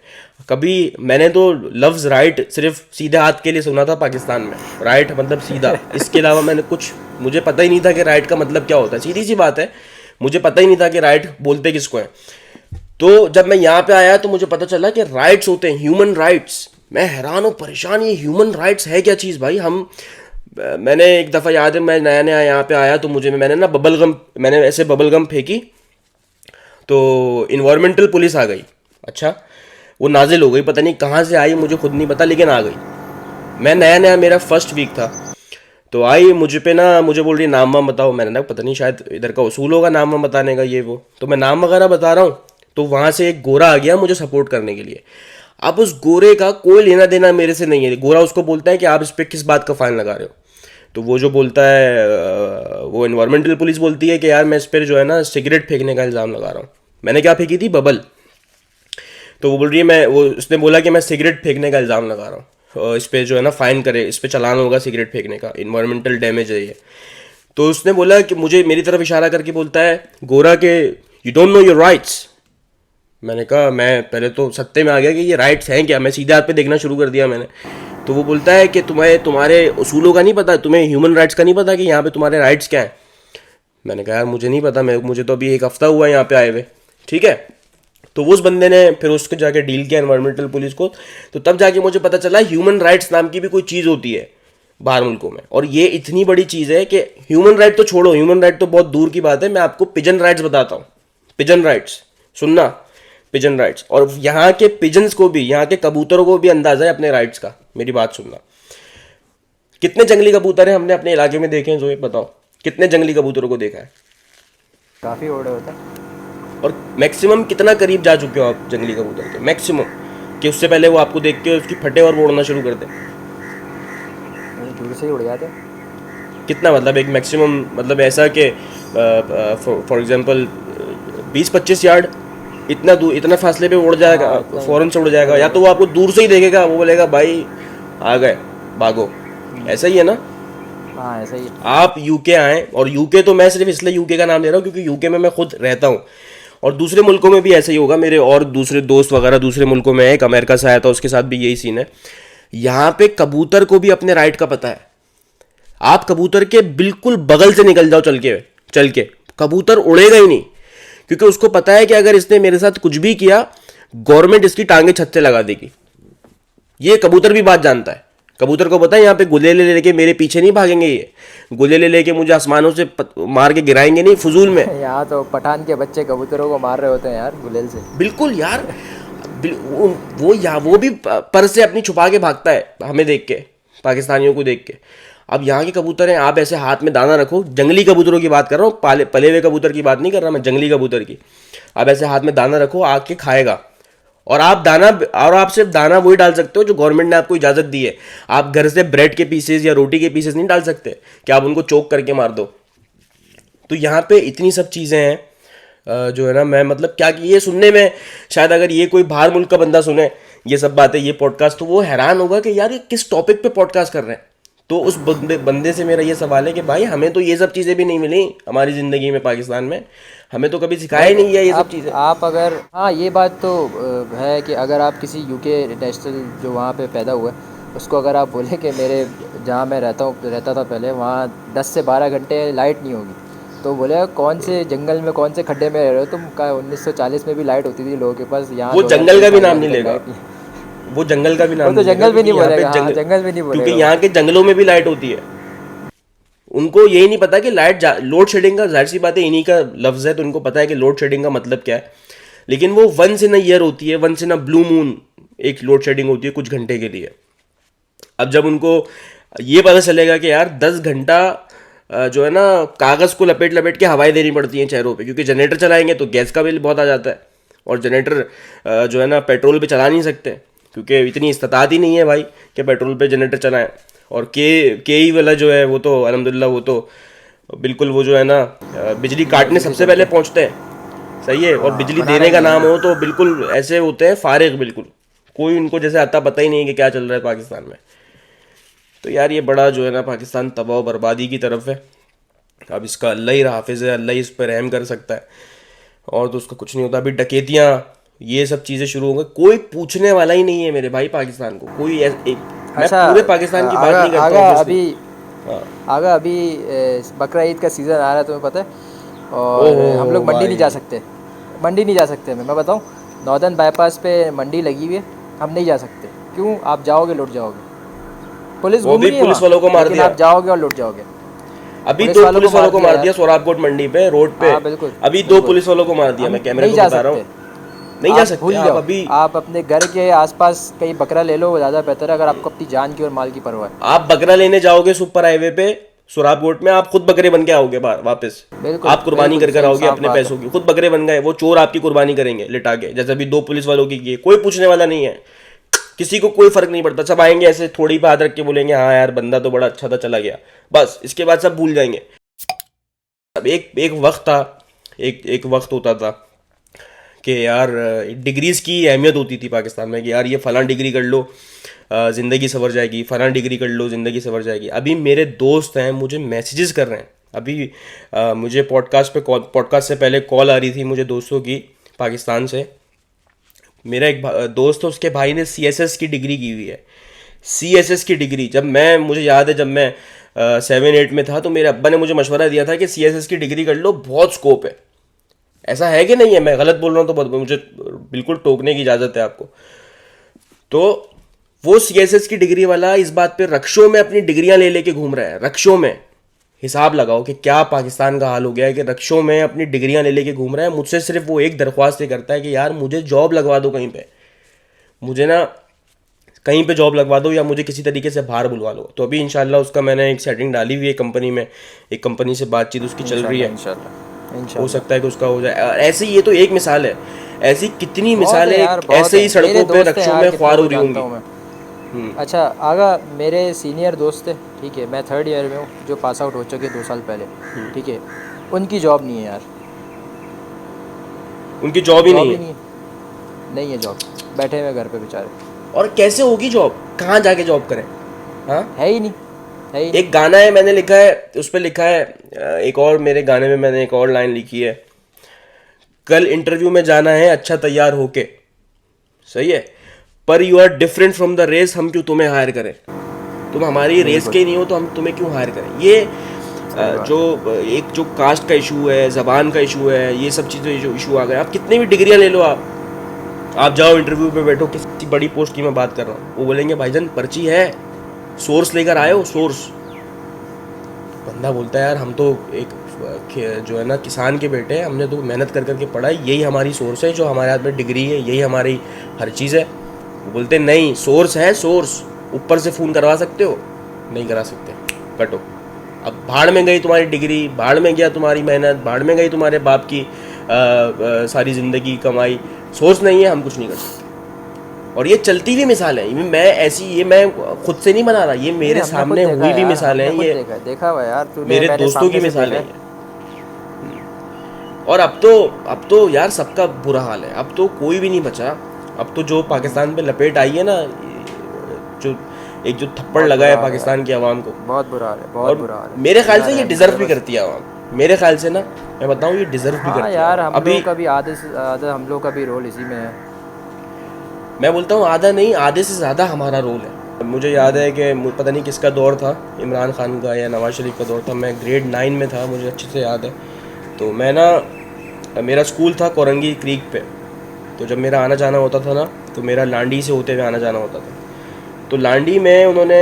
कभी मैंने तो लफ्ज़ राइट सिर्फ सीधे हाथ के लिए सुना था पाकिस्तान में, राइट मतलब सीधा, इसके अलावा मैंने कुछ, मुझे पता ही नहीं था कि राइट का मतलब क्या होता है। सीधी सी बात है, मुझे पता ही नहीं था कि राइट बोलते किसको है। तो जब मैं यहाँ पे आया तो मुझे पता चला कि राइट्स होते हैं, ह्यूमन राइट्स। मैं हैरान और परेशान, ये ह्यूमन राइट्स है क्या चीज़ भाई। मैंने एक दफ़ा याद है, मैं नया नया यहाँ पे आया तो मैंने ना मैंने ऐसे बबल गम फेंकी तो इन्वायरमेंटल पुलिस आ गई। अच्छा, वो नाजिल हो गई, पता नहीं कहाँ से आई, मुझे खुद नहीं पता, लेकिन आ गई। मैं नया नया, मेरा फर्स्ट वीक था, तो आई मुझे पे ना, मुझे बोल रही नाम वाम बताओ। मैंने ना पता नहीं शायद इधर का उसूल होगा नाम वाम बताने का, ये वो। तो मैं नाम वगैरह बता रहा हूँ, तो वहाँ से एक गोरा आ गया मुझे सपोर्ट करने के लिए। अब उस गोरे का कोई लेना देना मेरे से नहीं है। गोरा उसको बोलता है कि आप इस पर किस बात का फाइन लगा रहे हो। तो वो जो बोलता है, वो इन्वायरमेंटल पुलिस बोलती है कि यार मैं इस पर जो है ना सिगरेट फेंकने का इल्ज़ाम लगा रहा हूँ। मैंने क्या फेंकी थी, बबल। तो वो बोल रही है, उसने बोला कि मैं सिगरेट फेंकने का इल्ज़ाम लगा रहा हूँ, इस पर जो है ना फ़ाइन करे, इस पर चालान होगा सिगरेट फेंकने का, इन्वायरमेंटल डैमेज है ये। तो उसने बोला कि मुझे, मेरी तरफ इशारा करके बोलता है गोरा के, you don't know your rights. मैंने कहा, मैं पहले तो सत्ते में आ गया कि ये राइट्स हैं क्या, मैं सीधे हाथ पे देखना शुरू कर दिया मैंने। तो वो बोलता है कि तुम्हें तुम्हारे उसूलों का नहीं पता, तुम्हें ह्यूमन राइट्स का नहीं पता कि यहाँ पे तुम्हारे राइट्स क्या हैं। मैंने कहा यार मुझे नहीं पता, मुझे तो अभी एक हफ्ता हुआ है यहाँ पे आए हुए। ठीक है, तो उस बंदे ने फिर उसको जाके डील किया एनवायरमेंटल पुलिस को। तो तब जाके मुझे पता चला ह्यूमन राइट्स नाम की भी कोई चीज़ होती है बाहर मुल्कों में। और ये इतनी बड़ी चीज़ है कि ह्यूमन राइट तो छोड़ो, ह्यूमन राइट तो बहुत दूर की बात है। मैं आपको पिजन राइट्स बताता हूँ। पिजन राइट्स सुनना, पिजन राइट्स। और यहाँ के पिजन्स को भी, यहाँ के कबूतरों को भी अंदाजा है अपने राइट्स का। मेरी बात सुनना, कितने जंगली कबूतर हैं हमने अपने इलाके में देखे हैं, जो बताओ कितने जंगली कबूतरों को देखा है? काफ़ी ओड़े होता है। और मैक्सिमम कितना करीब जा चुके हो आप जंगली कबूतर के? मैक्सिमम कि उससे पहले वो आपको देख के उसकी फटे और वो उड़ना शुरू कर दे? दूर से ही उड़ जाते। कितना मतलब एक मैक्सिमम, मतलब ऐसा कि फॉर एग्जांपल 20-25 यार्ड, इतना दूर, इतना फासले पे उड़ जाएगा, फौरन से उड़ जाएगा। या तो वो आपको दूर से ही देखेगा, वो बोलेगा भाई आ गए भागो, ऐसा ही है ना? हाँ ऐसा ही। आप यूके आए, और यूके तो मैं सिर्फ इसलिए यूके का नाम ले रहा हूँ क्योंकि यूके में मैं खुद रहता हूँ, और दूसरे मुल्कों में भी ऐसा ही होगा। मेरे और दूसरे दोस्त वगैरह दूसरे मुल्कों में है, एक अमेरिका से आया था, उसके साथ भी यही सीन है। यहाँ पे कबूतर को भी अपने राइट का पता है। आप कबूतर के बिल्कुल बगल से निकल जाओ चल के, कबूतर उड़ेगा ही नहीं। क्योंकि उसको पता है कि अगर इसने मेरे साथ कुछ भी किया, गवर्नमेंट इसकी टांगे छत से लगा देगी। ये कबूतर भी बात जानता है। कबूतर को पता है यहाँ पे गुले ले लेके मेरे पीछे नहीं भागेंगे, ये गुले ले लेके मुझे आसमानों से मार के गिराएंगे नहीं फजूल में। यहाँ तो पठान के बच्चे कबूतरों को मार रहे होते हैं यार गुलेल से। बिल्कुल यार, वो भी पर से अपनी छुपा के भागता है हमें देख के, पाकिस्तानियों को देख के। अब यहाँ के कबूतर हैं, आप ऐसे हाथ में दाना रखो, जंगली कबूतरों की बात कर रहा हूँ, पले हुए कबूतर की बात नहीं कर रहा मैं, जंगली कबूतर की। आप ऐसे हाथ में दाना रखो, आके खाएगा। और आप सिर्फ दाना वही डाल सकते हो जो गवर्नमेंट ने आपको इजाज़त दी है। आप घर से ब्रेड के पीसेस या रोटी के पीसेस नहीं डाल सकते कि आप उनको चोक करके मार दो। तो यहाँ पे इतनी सब चीज़ें हैं जो है ना, मैं मतलब क्या कि ये सुनने में शायद अगर ये कोई बाहर मुल्क का बंदा सुने ये सब बातें, ये पॉडकास्ट, तो वो हैरान होगा कि यार ये किस टॉपिक पे पॉडकास्ट कर रहे हैं। तो उस बंदे से मेरा ये सवाल है कि भाई हमें तो ये सब चीज़ें भी नहीं मिली हमारी ज़िंदगी में पाकिस्तान में, हमें तो कभी सिखाया ही नहीं है ये सब चीज़ें। आप अगर, हाँ ये बात तो है कि अगर आप किसी यूके नेशनल जो वहाँ पे पैदा हुआ है उसको अगर आप बोले कि मेरे जहाँ मैं रहता था पहले, वहाँ 10 से 12 घंटे लाइट नहीं होगी, तो बोले कौन से जंगल में कौन से खड्डे में रह रहे हो तुम, का 1940 में भी लाइट होती थी लोगों के पास, यहाँ वो जंगल का भी नाम नहीं लेगा, वो जंगल का भी नाम तो जंगल भी नहीं क्योंकि बोलेगा, यहाँ पे हाँ, जंगल भी नहीं बोलेगा, क्योंकि यहाँ के जंगलों में भी लाइट होती है। उनको यही नहीं पता कि लोड शेडिंग का, जाहिर सी बात है इन्हीं का लफ्ज़ है तो उनको पता है कि लोड शेडिंग का मतलब क्या है। लेकिन वो वंस इन अ ईयर होती है, once in a blue moon एक लोड शेडिंग होती है कुछ घंटे के लिए। अब जब उनको ये पता चलेगा कि यार 10 घंटा जो है ना कागज़ को लपेट लपेट के हवाएं देनी पड़ती हैं चेहरों पे, क्योंकि जनरेटर चलाएंगे तो गैस का बिल बहुत आ जाता है, और जनरेटर जो है ना पेट्रोल पे चला नहीं सकते क्योंकि इतनी इस्तात ही नहीं है भाई कि पेट्रोल पे जनरेटर चलाएं। और के ई वाला जो है वो तो अल्हम्दुलिल्लाह वो तो बिल्कुल वो जो है ना बिजली काटने सबसे पहले पहुंचते हैं, सही है। और बिजली देने का नाम हो तो बिल्कुल ऐसे होते हैं फारिग, बिल्कुल कोई उनको जैसे आता पता ही नहीं कि क्या चल रहा है पाकिस्तान में। तो यार ये बड़ा जो है ना पाकिस्तान तबाह बर्बादी की तरफ है। अब इसका अल्लाह ही हाफिज़ है, अल्लाह ही इस पर रहम कर सकता है, और तो उसका कुछ नहीं होता। अभी डकैतियाँ ये सब चीज़ें शुरू हो गई, कोई पूछने वाला ही नहीं है मेरे भाई पाकिस्तान को, कोई मैं अच्छा, पूरे पाकिस्तान की बात नहीं करता हूँ आगा अभी बकरा ईद का सीज़न आ रहा है तुम्हें पता है, और हम लोग मंडी नहीं जा सकते, मैं बताऊँ, नॉर्दर्न बाईपास पे मंडी लगी हुई है, हम नहीं जा सकते। क्यों? आप जाओगे लौट जाओगे, पुलिस घूम रही है, पुलिस वालों को मार दिया, आप जाओगे और लौट जाओगे। अभी 2 पुलिस वालों को मार दिया सोराबकोट मंडी पे रोड पे। हाँ, बिल्कुल, अभी 2 पुलिस वालों को मार दिया, मैं कैमरे को बता रहा हूँ, नहीं जा सकते आप अभी। आप अपने घर के आसपास कहीं बकरा ले लो, वो ज़्यादा बेहतर है अगर आपको अपनी जान की और माल की परवाह है। आप बकरा लेने जाओगे सुपर हाईवे पे सोराबकोट में, आप खुद बकरे बन के आओगे वापस, आप कुर्बानी कर आओगे अपने पैसों की, खुद बकरे बन गए, वो चोर आपकी कुर्बानी करेंगे लिटा के, जैसे अभी 2 पुलिस वालों की किए। कोई पूछने वाला नहीं है, किसी को कोई फर्क नहीं पड़ता, सब आएंगे ऐसे थोड़ी पे हाथ रख के बोलेंगे हाँ यार बंदा तो बड़ा अच्छा था चला गया, बस इसके बाद सब भूल जाएंगे। अब एक वक्त था, एक वक्त होता था कि यार डिग्रीज़ की अहमियत होती थी पाकिस्तान में कि यार ये फ़लाँ डिग्री कर लो ज़िंदगी संवर जाएगी, फ़लाँ डिग्री कर लो ज़िंदगी संवर जाएगी। अभी मेरे दोस्त हैं मुझे मैसेजेस कर रहे हैं, अभी मुझे पॉडकास्ट से पहले कॉल आ रही थी मुझे दोस्तों की पाकिस्तान से। मेरा एक दोस्त है, उसके भाई ने CSS की डिग्री की हुई है, CSS की डिग्री। मुझे याद है जब मैं 7-8 में था तो मेरे अब्बा ने मुझे मशवरा दिया था कि CSS की डिग्री कर लो, बहुत स्कोप है। ऐसा है कि नहीं है? मैं गलत बोल रहा हूँ तो मुझे बिल्कुल टोकने की इजाज़त है आपको। तो वो CSS की डिग्री वाला इस बात पे रक्षों में अपनी डिग्रियां ले लेके घूम रहा है, रक्षों में। हिसाब लगाओ कि क्या पाकिस्तान का हाल हो गया है कि रक्षों में अपनी डिग्रियां ले लेके घूम रहा है। मुझसे सिर्फ वो एक दरख्वास्त करता है कि यार मुझे जॉब लगवा दो कहीं पे, मुझे ना कहीं पे जॉब लगवा दो या मुझे किसी तरीके से बाहर बुलवा लो। तो अभी इंशाल्लाह उसका मैंने एक सेटिंग डाली हुई है कंपनी में, एक कंपनी से बातचीत उसकी चल रही है, हो सकता है कि उसका हो जाए। ऐसे ही ये तो एक मिसाल है, ऐसी कितनी मिसालें ऐसे ही सड़कों पे रक्षों में ख्वार हो रही होंगी। अच्छा आगा, मेरे सीनियर दोस्त थे, ठीक है, मैं 3rd ईयर में हूँ, जो पास आउट हो चुके 2 साल पहले, ठीक है, उनकी जॉब नहीं है यार, उनकी जॉब ही नहीं है जॉब, बैठे हुए घर पे बेचारे। और कैसे होगी जॉब? कहाँ जाके जॉब करें? हाँ, है ही नहीं। एक गाना है मैंने लिखा है, उस पर लिखा है एक और, मेरे गाने में मैंने एक और लाइन लिखी है, कल इंटरव्यू में जाना है अच्छा तैयार होके, सही है, पर you are different from the race, हम क्यों तुम्हें हायर करें? तुम हमारी रेस के ही नहीं हो तो हम तुम्हें क्यों हायर करें? ये जो एक जो कास्ट का इशू है, ज़बान का इशू है, ये सब चीज़ें जो इशू आ गए, आप कितनी भी डिग्रियां ले लो, आप जाओ इंटरव्यू पे बैठो, किसी बड़ी पोस्ट की मैं बात कर रहा हूँ, वो बोलेंगे भाईजान पर्ची है, सोर्स लेकर आए हो, सोर्स। बंदा बोलता है यार हम तो एक जो है ना किसान के बेटे हैं, हमने तो मेहनत कर करके पढ़ा है, यही हमारी सोर्स है, जो हमारे हाथ में डिग्री है, यही हमारी हर चीज़ है। वो बोलते नहीं, सोर्स है, सोर्स ऊपर से फ़ोन करवा सकते हो, नहीं करा सकते, कटो। अब भाड़ में गई तुम्हारी डिग्री, भाड़ में गया तुम्हारी मेहनत, भाड़ में गई तुम्हारे बाप की सारी ज़िंदगी कमाई, सोर्स नहीं है, हम कुछ नहीं कर सकते। और ये चलती हुई मिसाल है, ये मैं खुद से नहीं बना रहा, ये मेरे सामने हुई हुई मिसाल है, ये देखा हुआ यार तूने, मेरे दोस्तों की मिसाल है। और अब तो यार सबका बुरा हाल है, अब तो कोई भी नहीं बचा। अब तो जो पाकिस्तान पे लपेट आई है ना, जो थप्पड़ लगा है पाकिस्तान की आवाम को, बहुत बुरा हाल है, बहुत बुरा हाल है। मेरे ख्याल से ये डिजर्व भी करती है आवाम, मेरे ख्याल से ना, मैं बताऊं, ये डिजर्व भी करती है यार। हम लोग का भी आधे से ज़्यादा हम लोग का भी रोल इसी में है। मैं बोलता हूँ आधा नहीं, आधे से ज़्यादा हमारा रोल है। मुझे याद है कि पता नहीं किसका दौर था, इमरान खान का या नवाज शरीफ का दौर था, मैं ग्रेड 9 में था, मुझे अच्छे से याद है। तो मैं ना, मेरा स्कूल था कोरंगी क्रीक पे, तो जब मेरा आना जाना होता था ना, तो मेरा लांडी से होते हुए आना जाना होता था। तो लांडी में उन्होंने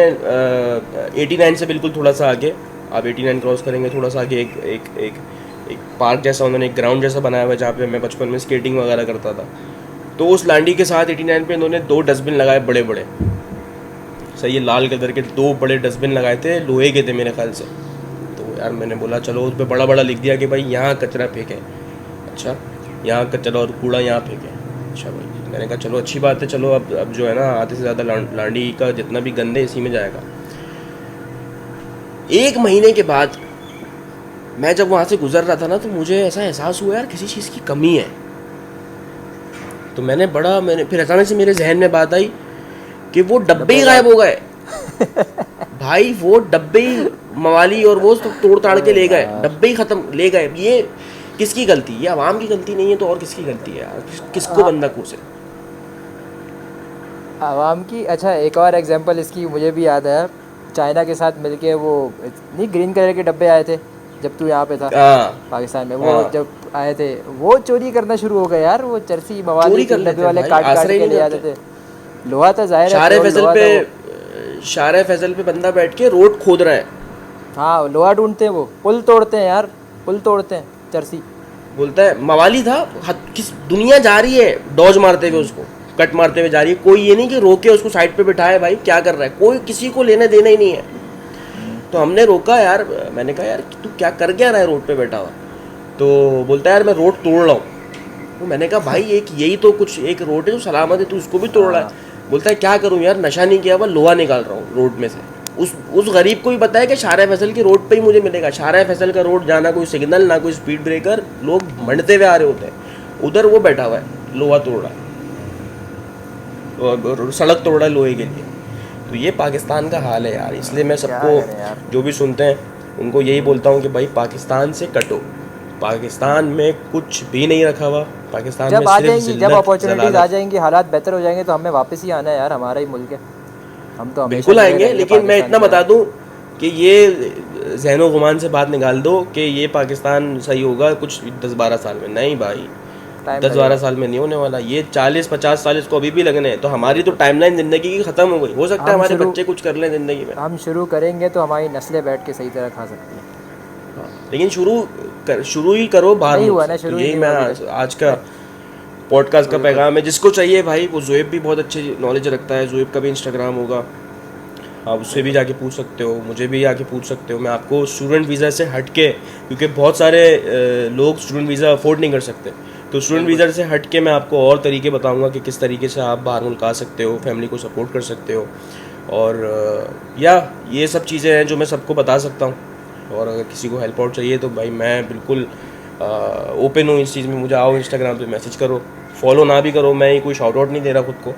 89 से बिल्कुल थोड़ा सा आगे, आप 89 क्रॉस करेंगे, थोड़ा सा आगे एक पार्क जैसा उन्होंने, एक ग्राउंड जैसा बनाया हुआ है, जहाँ पे मैं बचपन में स्केटिंग वगैरह करता था। तो उस लांडी के साथ 89 पे इन्होंने 2 डस्टबिन लगाए, बड़े बड़े, सही है, लाल कलर के 2 बड़े डस्टबिन लगाए थे, लोहे के थे मेरे ख्याल से। तो यार मैंने बोला चलो, उस पर बड़ा बड़ा लिख दिया कि भाई यहाँ कचरा फेंकें, अच्छा यहाँ कचरा और कूड़ा यहाँ फेंकें, अच्छा भाई। मैंने कहा चलो अच्छी बात है, चलो अब जो है ना, आधे से ज़्यादा लांडी का जितना भी गंदे इसी में जाएगा। 1 महीने के बाद मैं जब वहाँ से गुजर रहा था ना, तो मुझे ऐसा एहसास हुआ यार किसी चीज़ की कमी है। तो मैंने फिर अचानक से मेरे जहन में बात आई कि वो डब्बे ही गायब हो गए भाई, वो डब्बे ही मवाली और वो तोड़ ताड़ के ले गए, डब्बे ही खत्म ले गए। ये किसकी गलती? ये आवाम की गलती नहीं है तो और किसकी गलती है यार? किसको बंदा कोसे? आवाम की। अच्छा, एक और एग्जांपल इसकी मुझे भी याद है, चाइना के साथ मिलके वो नहीं ग्रीन कलर के डब्बे आए थे जब तू यहाँ पे था पाकिस्तान में, वो जब आए थे वो चोरी करना शुरू हो गए यार, वो चरसी मवाली के डब्बे वाले काट के ले आते थे। लोहा तो जाहिर है, शारे फैजल पे बंदा बैठ के रोड खोद रहा है, हाँ लोहा ढूंढते हैं, वो पुल तोड़ते हैं यार, पुल तोड़ते हैं। चरसी बोलता है मवाली था, किस दुनिया जा रही है डॉज मारते हुए, उसको कट मारते हुए जा रही है, कोई ये नहीं कि रोके उसको साइड पे बिठाए, भाई क्या कर रहा है, कोई किसी को लेने देना ही नहीं है। तो हमने रोका यार, मैंने कहा यार तू क्या कर क्या रहा है रोड पे बैठा हुआ? तो बोलता है यार मैं रोड तोड़ रहा हूँ। तो मैंने कहा भाई यही तो कुछ एक रोड है जो सलामत है, तू उसको भी तोड़ रहा है। बोलता है क्या करूँ यार, नशा नहीं किया हुआ, लोहा निकाल रहा हूँ रोड में से। उस गरीब को भी पता है कि शारा फैसल की रोड पे ही मुझे मिलेगा। शारा फैसल का रोड, जाना कोई सिग्नल, ना कोई स्पीड ब्रेकर, लोग मंडते हुए आ रहे होते हैं, उधर वो बैठा हुआ है लोहा तोड़ रहा है, सड़क तोड़ रहा है लोहे के लिए। तो ये पाकिस्तान का हाल है यार। इसलिए मैं सबको जो भी सुनते हैं उनको यही बोलता हूँ कि भाई पाकिस्तान से कटो, पाकिस्तान में कुछ भी नहीं रखा हुआ, पाकिस्तान जब में आ जाएंगी, जब अपॉर्चुनिटीज आ जाएंगी, हालात बेहतर हो जाएंगे तो हमें वापस ही आना है यार, हमारा ही मुल्क है, हम तो बिल्कुल आएंगे। लेकिन मैं इतना बता दूं कि ये ज़हनो गुमान से बात निकाल दो कि ये पाकिस्तान सही होगा कुछ 10-12 साल में, नहीं भाई, 10-12 साल में नहीं होने वाला। ये 40-50 साल इसको अभी भी लगने हैं। तो हमारी तो टाइमलाइन ज़िंदगी की ख़त्म हो गई। हो सकता है हमारे बच्चे कुछ कर लें ज़िंदगी में, हम शुरू करेंगे तो हमारी नस्लें बैठ के सही तरह खा सकती हैं। लेकिन शुरू ही करो बाहर। नहीं हुआ ना शुरू। यही मैं आज का पॉडकास्ट का पैगाम है। जिसको चाहिए भाई, वो ज़ोएब भी बहुत अच्छी नॉलेज रखता है, ज़ोएब का भी इंस्टाग्राम होगा, आप उससे भी जाके पूछ सकते हो, मुझे भी आके पूछ सकते हो। मैं आपको स्टूडेंट वीज़ा से हट के, क्योंकि बहुत सारे लोग स्टूडेंट वीज़ा अफोर्ड नहीं कर सकते, तो स्टूडेंट वीज़ा से हट के मैं आपको और तरीके बताऊंगा कि किस तरीके से आप बाहर मुल्क आ सकते हो, फैमिली को सपोर्ट कर सकते हो। और ये सब चीज़ें हैं जो मैं सबको बता सकता हूँ। और अगर किसी को हेल्प आउट चाहिए तो भाई मैं बिल्कुल ओपन हूँ इस चीज़ में। मुझे आओ, इंस्टाग्राम पे मैसेज करो, फॉलो ना भी करो, मैं कोई शाउट आउट नहीं दे रहा खुद को,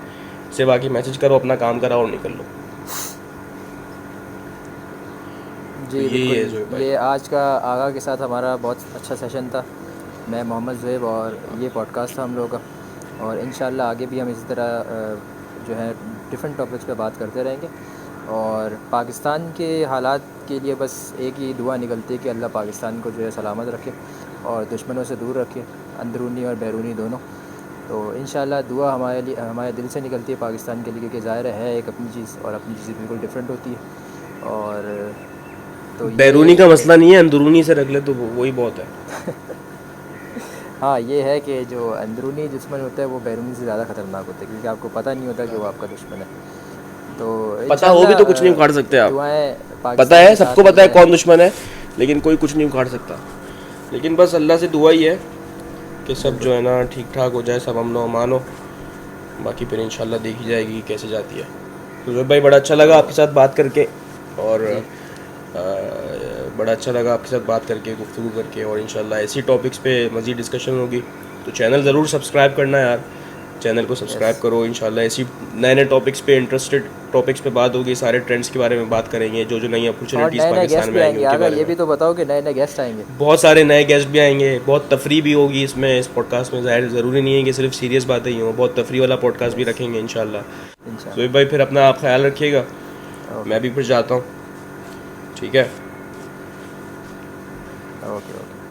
सिर्फ बाकी मैसेज करो, अपना काम कराओ और निकल लो। जी तो ये आज का आगा के साथ हमारा बहुत अच्छा सेशन था। मैं मोहम्मद ज़ोएब और ये पॉडकास्ट था हम लोगों का। और इंशाल्लाह आगे भी हम इसी तरह जो है डिफरेंट टॉपिक्स पे बात करते रहेंगे। और पाकिस्तान के हालात के लिए बस एक ही दुआ निकलती है कि अल्लाह पाकिस्तान को जो है सलामत रखे और दुश्मनों से दूर रखे, अंदरूनी और बैरूनी दोनों। तो इंशाल्लाह दुआ हमारे लिए, हमारे दिल से निकलती है पाकिस्तान के लिए, क्योंकि ज़ाहिर है एक अपनी चीज़ और अपनी चीज़ें बिल्कुल डिफरेंट होती है। और तो बैरूनी ये का मसला नहीं है, अंदरूनी से रख ले तो वही बहुत है। हाँ, ये है कि जो अंदरूनी दुश्मन होता है वो बैरूनी से ज़्यादा ख़तरनाक होता है, क्योंकि आपको पता नहीं होता कि वो आपका दुश्मन है। तो पता हो भी इंशाल्लाह तो कुछ नहीं उखाड़ सकते आप। दुआएं पता पाकिस्तान है, के सबको साथ पता है हैं। कौन दुश्मन है, लेकिन कोई कुछ नहीं उखाड़ सकता। लेकिन बस अल्लाह से दुआ ही है कि सब बिल्कुल। जो है ना ठीक ठाक हो जाए, सब अमन व अमान हो। बाकी फिर इंशाल्लाह देखी जाएगी कि कैसे जाती है। तो ज़ुबैर भाई, बड़ा अच्छा तो लगा आपके साथ बात करके। और जी बड़ा अच्छा लगा आपके साथ बात करके, गुफ्तगू करके। और इंशाल्लाह ऐसी टॉपिक्स पे मज़ीद डिस्कशन होगी। तो चैनल ज़रूर सब्सक्राइब करना यार, चैनल को यस। सब्सक्राइब करो। इंशाल्लाह ऐसी नए नए टॉपिक्स पे, इंटरेस्टेड टॉपिक्स पे बात होगी। सारे ट्रेंड्स के बारे में बात करेंगे, जो जो नई और अपॉर्चुनिटीज़ नए नए पाकिस्तान गेस्ट भी में आएंगी आएंगे। उनके आगा बारे ये में। भी तो बताओ कि नए नए गेस्ट आएंगे। बहुत सारे नए गेस्ट भी आएंगे, बहुत तफरी भी होगी इसमें, इस पॉडकास्ट में। ज़ाहिर ज़रूरी नहीं है कि सिर्फ सीरियस बातें ही हों, बहुत तफरी वाला पॉडकास्ट भी यस रखेंगे इंशाल्लाह। ज़ुबैर इंशाल्लाह। भाई, फिर अपना आप ख्याल रखिएगा। ओके मैं भी फिर जाता हूँ। ठीक है। ओके। ओके।